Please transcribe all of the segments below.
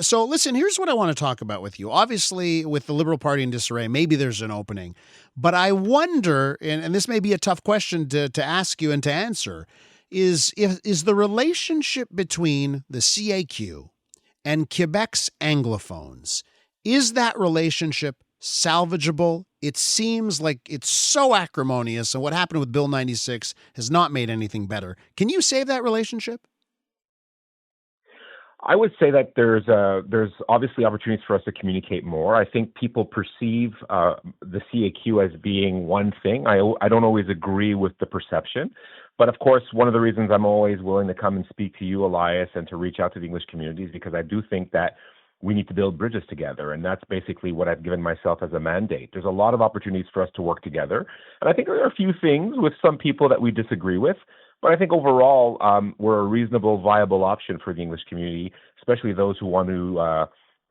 So listen, here's what I want to talk about with you. Obviously, with the Liberal Party in disarray, maybe there's an opening. But I wonder, and this may be a tough question to ask you and to answer, is the relationship between the CAQ and Quebec's Anglophones, is that relationship salvageable? It seems like it's so acrimonious, and what happened with Bill 96 has not made anything better. Can you save that relationship? I would say that there's obviously opportunities for us to communicate more. I think people perceive the CAQ as being one thing. I don't always agree with the perception, but of course, one of the reasons I'm always willing to come and speak to you, Elias, and to reach out to the English community is because I do think that we need to build bridges together, and that's basically what I've given myself as a mandate. There's a lot of opportunities for us to work together, and I think there are a few things with some people that we disagree with. But I think overall, we're a reasonable, viable option for the English community, especially those who want to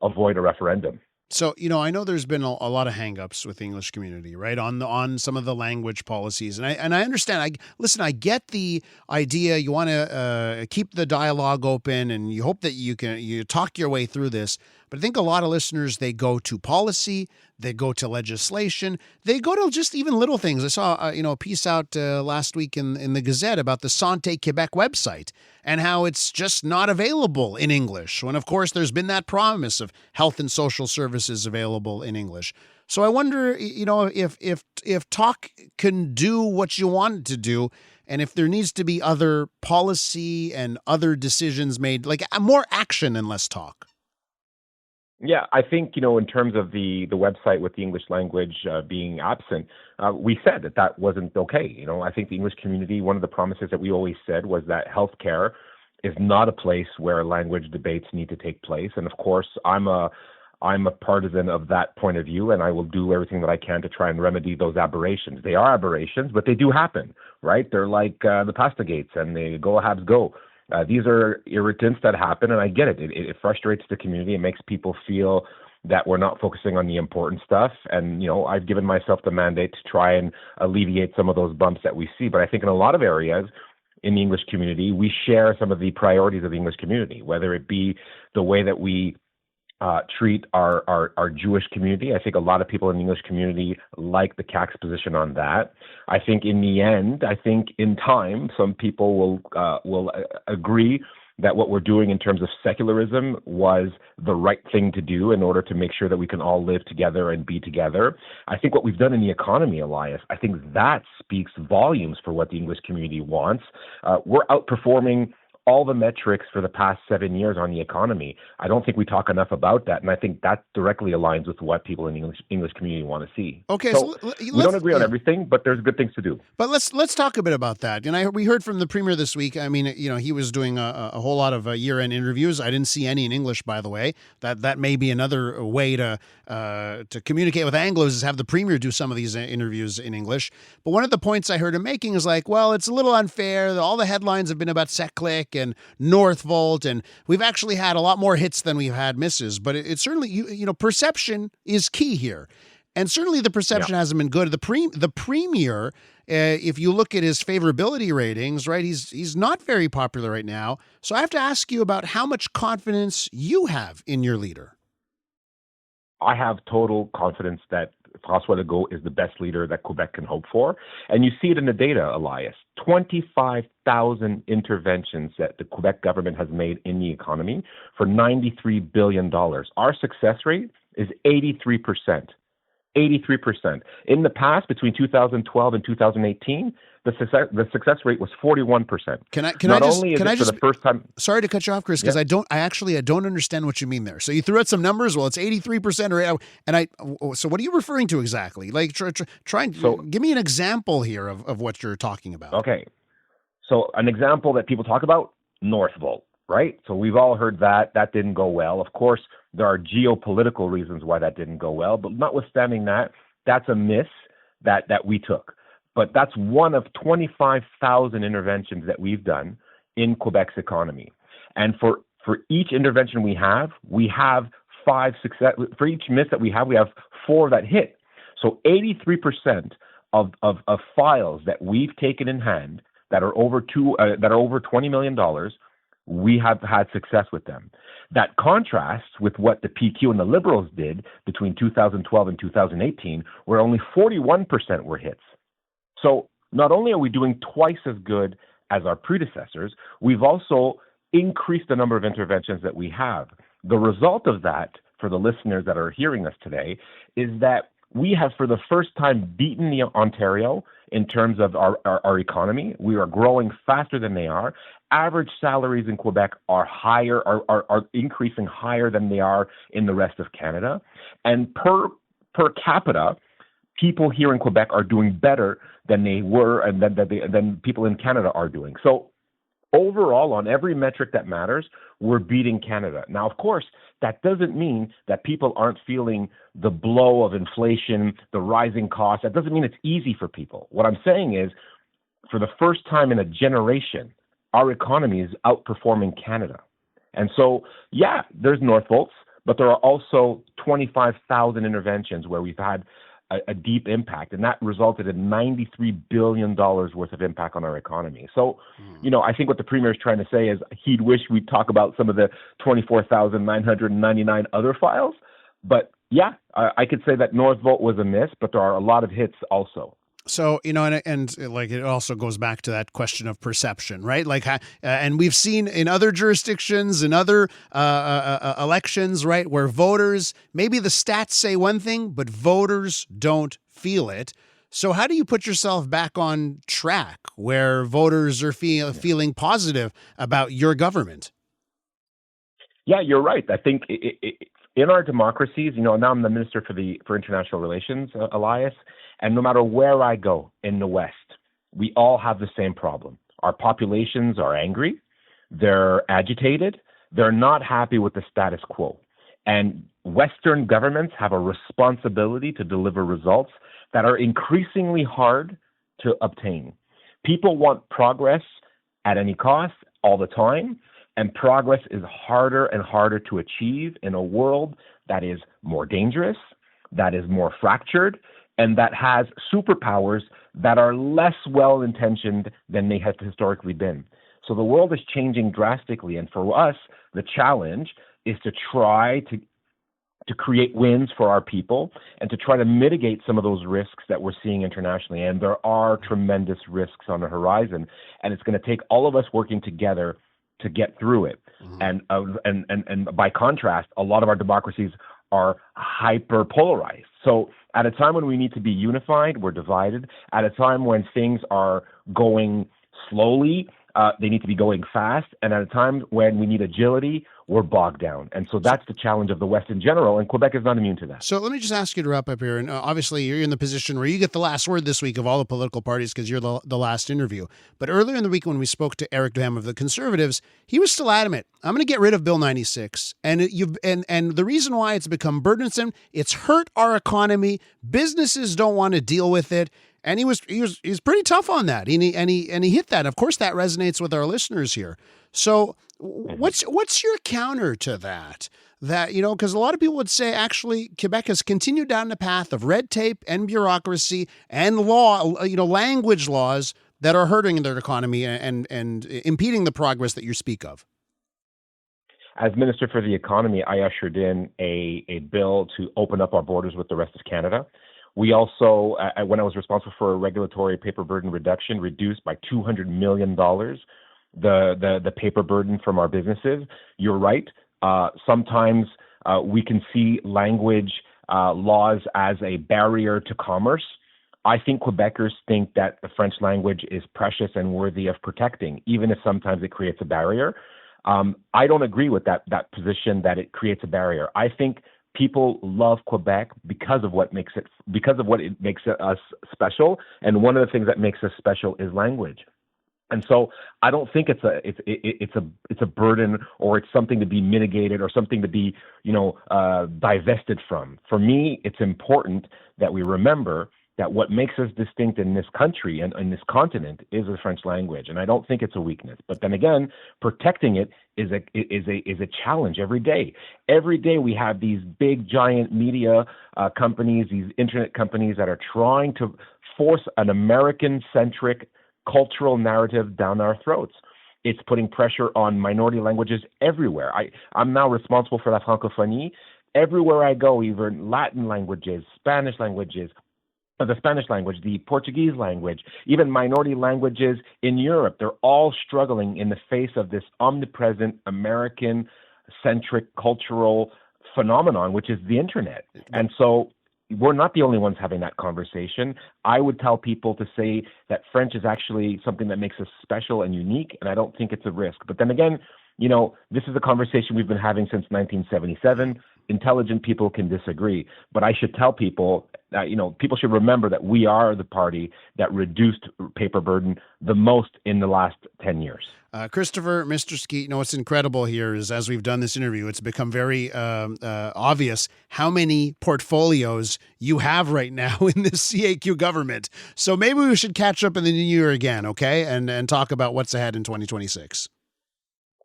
avoid a referendum. So, I know there's been a lot of hangups with the English community, right? On some of the language policies. And I understand. I get the idea. You want to keep the dialogue open, and you hope that you talk your way through this. But I think a lot of listeners, they go to policy, they go to legislation, they go to just even little things. I saw a piece out last week in the Gazette about the Santé Quebec website and how it's just not available in English, when of course there's been that promise of health and social services available in English. So I wonder, if talk can do what you want it to do, and if there needs to be other policy and other decisions made, like more action and less talk. Yeah, I think, in terms of the website with the English language being absent, we said that wasn't okay. I think the English community, one of the promises that we always said was that healthcare is not a place where language debates need to take place. And of course, I'm a partisan of that point of view, and I will do everything that I can to try and remedy those aberrations. They are aberrations, but they do happen, right? They're like the pasta gates and the go Habs go. These are irritants that happen, and I get it. It frustrates the community. It makes people feel that we're not focusing on the important stuff. And, I've given myself the mandate to try and alleviate some of those bumps that we see. But I think in a lot of areas in the English community, we share some of the priorities of the English community, whether it be the way that we treat our Jewish community. I think a lot of people in the English community like the CAQ's position on that. I think in the end, in time, some people will agree that what we're doing in terms of secularism was the right thing to do in order to make sure that we can all live together and be together. I think what we've done in the economy, Elias, I think that speaks volumes for what the English community wants. We're outperforming all the metrics for the past 7 years on the economy. I don't think we talk enough about that, and I think that directly aligns with what people in the English community want to see. Okay, so we don't agree on everything, but there's good things to do. But let's talk a bit about that. And we heard from the Premier this week. I mean, he was doing a whole lot of year-end interviews. I didn't see any in English, by the way. That may be another way to communicate with Anglos, is have the Premier do some of these interviews in English. But one of the points I heard him making is like, well, it's a little unfair. All the headlines have been about Seclick and Northvolt, and we've actually had a lot more hits than we've had misses. But it certainly, perception is key here. And certainly the perception hasn't been good. The Premier, if you look at his favorability ratings, right, he's not very popular right now. So I have to ask you about how much confidence you have in your leader. I have total confidence that François Legault is the best leader that Quebec can hope for. And you see it in the data, Elias. 25,000 interventions that the Quebec government has made in the economy for $93 billion. Our success rate is 83%. 83%. In the past, between 2012 and 2018, the success rate was 41%. Can I just for the first time? Sorry to cut you off, Chris, because I don't understand what you mean there. So you threw out some numbers. Well, it's 83%, so what are you referring to exactly? Like, try and give me an example here of what you're talking about. Okay, so an example that people talk about: Northvolt. Right? So we've all heard that didn't go well. Of course, there are geopolitical reasons why that didn't go well, but notwithstanding that, that's a miss that we took. But that's one of 25,000 interventions that we've done in Quebec's economy. And for each intervention we have 5 success. For each miss that we have 4 that hit. So 83% of files that we've taken in hand that are over $20 million, we have had success with them. That contrasts with what the PQ and the Liberals did between 2012 and 2018, where only 41% were hits. So not only are we doing twice as good as our predecessors, we've also increased the number of interventions that we have. The result of that, for the listeners that are hearing us today, is that we have for the first time beaten the Ontario in terms of our economy. We are growing faster than they are. Average salaries in Quebec are higher, are increasing higher than they are in the rest of Canada. And per capita, people here in Quebec are doing better than they were and than people in Canada are doing. So overall, on every metric that matters, we're beating Canada. Now, of course, that doesn't mean that people aren't feeling the blow of inflation, the rising costs. That doesn't mean it's easy for people. What I'm saying is, for the first time in a generation, our economy is outperforming Canada. And so, yeah, there's Northvolts, but there are also 25,000 interventions where we've had a deep impact, and that resulted in $93 billion worth of impact on our economy. So, I think what the Premier is trying to say is he'd wish we'd talk about some of the 24,999 other files. But yeah, I could say that Northvolt was a miss, but there are a lot of hits also. So, and like it also goes back to that question of perception, right? Like, and we've seen in other jurisdictions, in other elections, right, where voters, maybe the stats say one thing, but voters don't feel it. So how do you put yourself back on track where voters are feeling positive about your government? Yeah, you're right. I think in our democracies, now I'm the Minister for International Relations, Elias, and no matter where I go in the West, we all have the same problem. Our populations are angry, they're agitated, they're not happy with the status quo. And Western governments have a responsibility to deliver results that are increasingly hard to obtain. People want progress at any cost all the time, and progress is harder and harder to achieve in a world that is more dangerous, that is more fractured, and that has superpowers that are less well-intentioned than they have historically been. So the world is changing drastically, and for us, the challenge is to try to create wins for our people and to try to mitigate some of those risks that we're seeing internationally. And there are tremendous risks on the horizon, and it's going to take all of us working together to get through it. And by contrast, a lot of our democracies are hyper polarized. So at a time when we need to be unified, we're divided. At a time when things are going slowly, they need to be going fast. And at a time when we need agility, we're bogged down. And so that's the challenge of the West in general, and Quebec is not immune to that. So let me just ask you to wrap up here. And obviously, you're in the position where you get the last word this week of all the political parties because you're the last interview. But earlier in the week when we spoke to Eric Duhem of the Conservatives, he was still adamant. I'm going to get rid of Bill 96. And the reason why it's become burdensome, it's hurt our economy. Businesses don't want to deal with it. And he was pretty tough on that. And he hit that. Of course, that resonates with our listeners here. So what's your counter to that? That, because a lot of people would say, actually, Quebec has continued down the path of red tape and bureaucracy and law, language laws that are hurting their economy and impeding the progress that you speak of. As Minister for the Economy, I ushered in a bill to open up our borders with the rest of Canada. We also, when I was responsible for a regulatory paper burden reduction, reduced by $200 million the paper burden from our businesses. You're right. Sometimes we can see language laws as a barrier to commerce. I think Quebecers think that the French language is precious and worthy of protecting, even if sometimes it creates a barrier. I don't agree with that position that it creates a barrier. I think people love Quebec because of what it makes us special, and one of the things that makes us special is language. And so I don't think it's a burden, or it's something to be mitigated, or something to be divested from. For me, it's important that we remember that what makes us distinct in this country and in this continent is the French language, and I don't think it's a weakness. But then again, protecting it is a challenge every day. Every day we have these big giant media companies, these internet companies that are trying to force an American-centric cultural narrative down our throats. It's putting pressure on minority languages everywhere. I'm now responsible for la francophonie. Everywhere I go, even Latin languages, Spanish languages, the Spanish language, the Portuguese language, even minority languages in Europe, they're all struggling in the face of this omnipresent American-centric cultural phenomenon, which is the internet. And so we're not the only ones having that conversation. I would tell people to say that French is actually something that makes us special and unique, and I don't think it's a risk. But then again, this is a conversation we've been having since 1977. Intelligent people can disagree, but I should tell people that, people should remember that we are the party that reduced paper burden the most in the last 10 years. Christopher, Mr. Skeete, what's incredible here is as we've done this interview, it's become very obvious how many portfolios you have right now in this CAQ government. So maybe we should catch up in the new year again, okay, and talk about what's ahead in 2026.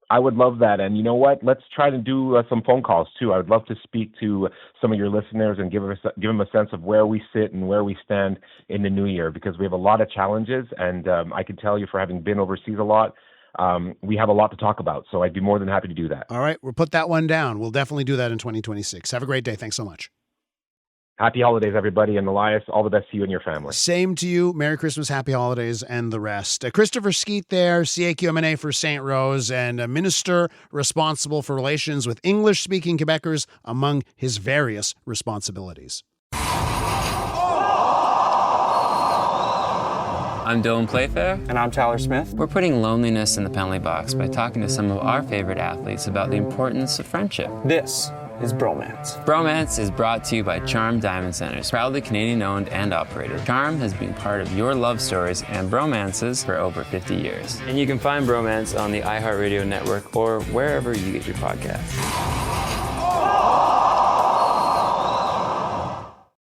I would love that. And you know what? Let's try to do some phone calls, too. I would love to speak to some of your listeners and give them a sense of where we sit and where we stand in the new year, because we have a lot of challenges. And I can tell you, for having been overseas a lot, we have a lot to talk about. So I'd be more than happy to do that. All right. We'll put that one down. We'll definitely do that in 2026. Have a great day. Thanks so much. Happy holidays, everybody. And Elias, all the best to you and your family. Same to you. Merry Christmas, happy holidays, and the rest. Christopher Skeete there, CAQ MNA for Sainte-Rose, and a minister responsible for relations with English-speaking Quebecers among his various responsibilities. I'm Dylan Playfair. And I'm Tyler Smith. We're putting loneliness in the penalty box by talking to some of our favorite athletes about the importance of friendship. This is Bromance. Bromance is brought to you by Charm Diamond Centers, proudly Canadian-owned and operated. Charm has been part of your love stories and bromances for over 50 years. And you can find Bromance on the iHeartRadio network or wherever you get your podcasts.